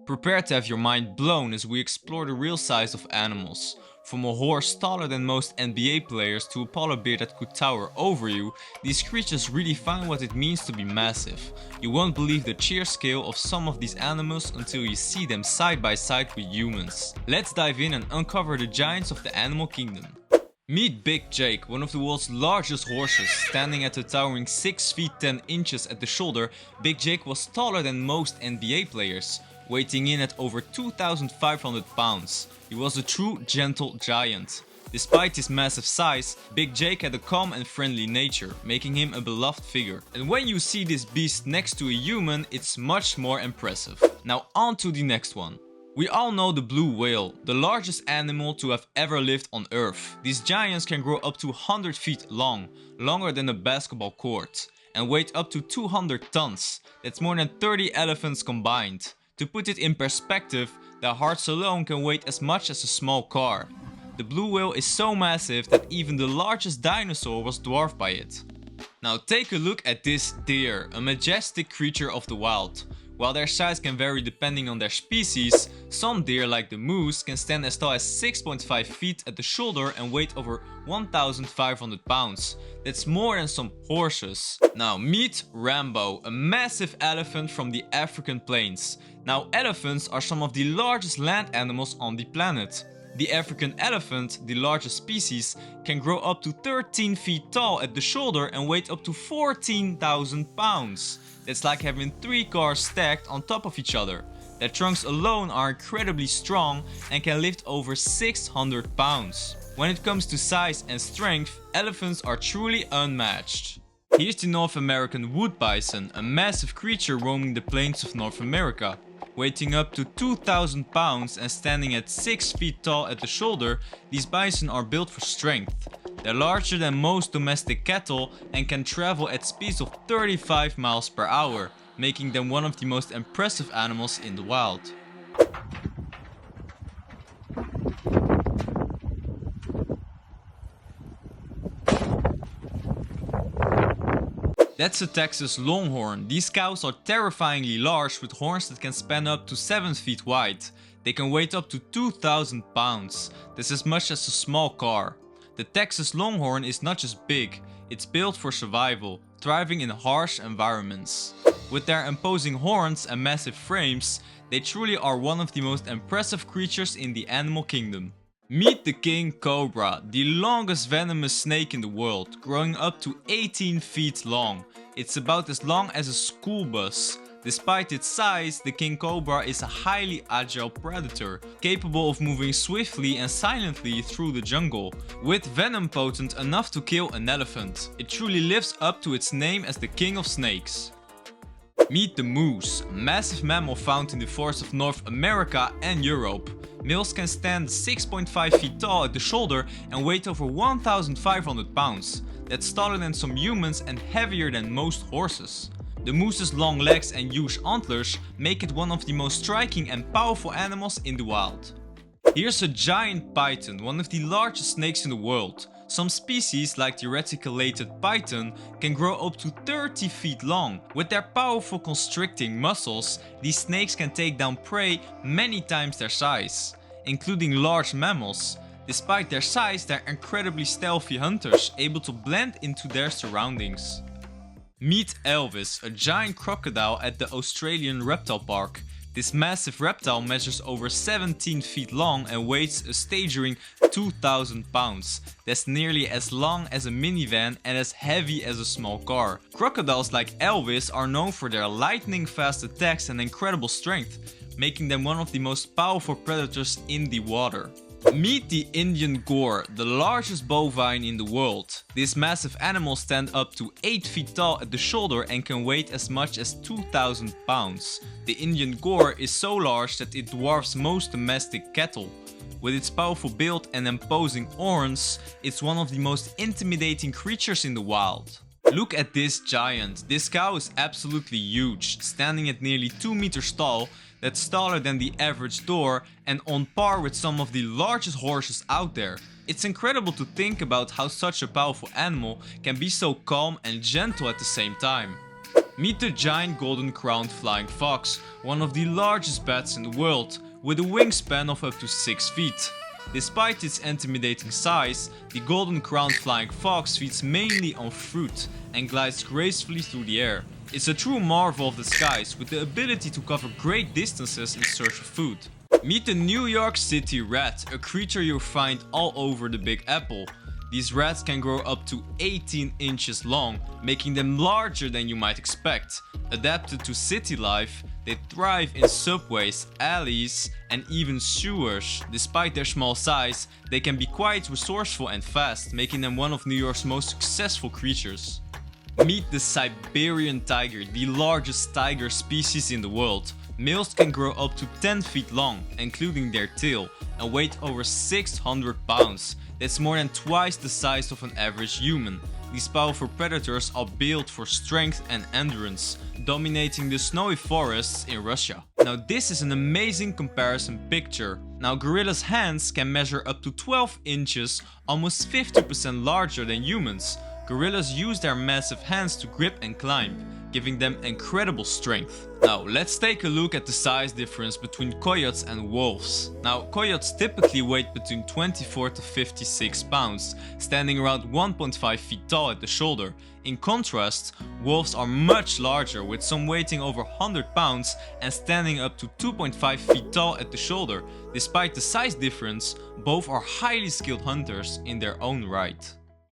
Prepare to have your mind blown as we explore the real size of animals. From a horse taller than most NBA players to a polar bear that could tower over you, these creatures really find what it means to be massive. You won't believe the sheer scale of some of these animals until you see them side by side with humans. Let's dive in and uncover the giants of the animal kingdom. Meet Big Jake, one of the world's largest horses. Standing at a towering 6 feet 10 inches at the shoulder, Big Jake was taller than most NBA players, weighing in at over 2,500 pounds. He was a true gentle giant. Despite his massive size, Big Jake had a calm and friendly nature, making him a beloved figure. And when you see this beast next to a human, it's much more impressive. Now on to the next one. We all know the blue whale, the largest animal to have ever lived on Earth. These giants can grow up to 100 feet long, longer than a basketball court, and weigh up to 200 tons. That's more than 30 elephants combined. To put it in perspective, their hearts alone can weigh as much as a small car. The blue whale is so massive that even the largest dinosaur was dwarfed by it. Now take a look at this deer, a majestic creature of the wild. While their size can vary depending on their species, some deer like the moose can stand as tall as 6.5 feet at the shoulder and weigh over 1,500 pounds. That's more than some horses. Now meet Rambo, a massive elephant from the African plains. Now elephants are some of the largest land animals on the planet. The African elephant, the largest species, can grow up to 13 feet tall at the shoulder and weigh up to 14,000 pounds. That's like having 3 cars stacked on top of each other. Their trunks alone are incredibly strong and can lift over 600 pounds. When it comes to size and strength, elephants are truly unmatched. Here's the North American wood bison, a massive creature roaming the plains of North America. Weighing up to 2,000 pounds and standing at 6 feet tall at the shoulder, these bison are built for strength. They're larger than most domestic cattle and can travel at speeds of 35 miles per hour, making them one of the most impressive animals in the wild. That's a Texas Longhorn. These cows are terrifyingly large with horns that can span up to 7 feet wide. They can weigh up to 2,000 pounds. That's as much as a small car. The Texas Longhorn is not just big, it's built for survival, thriving in harsh environments. With their imposing horns and massive frames, they truly are one of the most impressive creatures in the animal kingdom. Meet the king Cobra, the longest venomous snake in the world, growing up to 18 feet long. It's about as long as a school bus. Despite its size, the king cobra is a highly agile predator, capable of moving swiftly and silently through the jungle, with venom potent enough to kill an elephant. It truly lives up to its name as the king of snakes. Meet the moose, a massive mammal found in the forests of North America and Europe. Males can stand 6.5 feet tall at the shoulder and weigh over 1,500 pounds. That's taller than some humans and heavier than most horses. The moose's long legs and huge antlers make it one of the most striking and powerful animals in the wild. Here's a giant python, one of the largest snakes in the world. Some species, like the reticulated python, can grow up to 30 feet long. With their powerful constricting muscles, these snakes can take down prey many times their size, including large mammals. Despite their size, they're incredibly stealthy hunters, able to blend into their surroundings. Meet Elvis, a giant crocodile at the Australian Reptile Park. This massive reptile measures over 17 feet long and weighs a staggering 2,000 pounds. That's nearly as long as a minivan and as heavy as a small car. Crocodiles like Elvis are known for their lightning fast attacks and incredible strength, making them one of the most powerful predators in the water. Meet the Indian Gore, the largest bovine in the world. This massive animal stands up to 8 feet tall at the shoulder and can weigh as much as 2,000 pounds. The Indian Gore is so large that it dwarfs most domestic cattle. With its powerful build and imposing horns, it's one of the most intimidating creatures in the wild. Look at this giant. This cow is absolutely huge, standing at nearly 2 meters tall. That's taller than the average door and on par with some of the largest horses out there. It's incredible to think about how such a powerful animal can be so calm and gentle at the same time. Meet the giant golden crowned flying fox, one of the largest bats in the world, with a wingspan of up to 6 feet. Despite its intimidating size, the golden crowned flying fox feeds mainly on fruit and glides gracefully through the air. It's a true marvel of the skies with the ability to cover great distances in search of food. Meet the New York City rat, a creature you'll find all over the Big Apple. These rats can grow up to 18 inches long, making them larger than you might expect. Adapted to city life, they thrive in subways, alleys, and even sewers. Despite their small size, they can be quite resourceful and fast, making them one of New York's most successful creatures. Meet the Siberian tiger, the largest tiger species in the world. Males can grow up to 10 feet long, including their tail, and weigh over 600 pounds. That's more than twice the size of an average human. These powerful predators are built for strength and endurance, dominating the snowy forests in Russia. Now this is an amazing comparison picture. Now gorillas' hands can measure up to 12 inches, almost 50% larger than humans. Gorillas use their massive hands to grip and climb, giving them incredible strength. Now let's take a look at the size difference between coyotes and wolves. Now coyotes typically weigh between 24 to 56 pounds, standing around 1.5 feet tall at the shoulder. In contrast, wolves are much larger, with some weighing over 100 pounds and standing up to 2.5 feet tall at the shoulder. Despite the size difference, both are highly skilled hunters in their own right.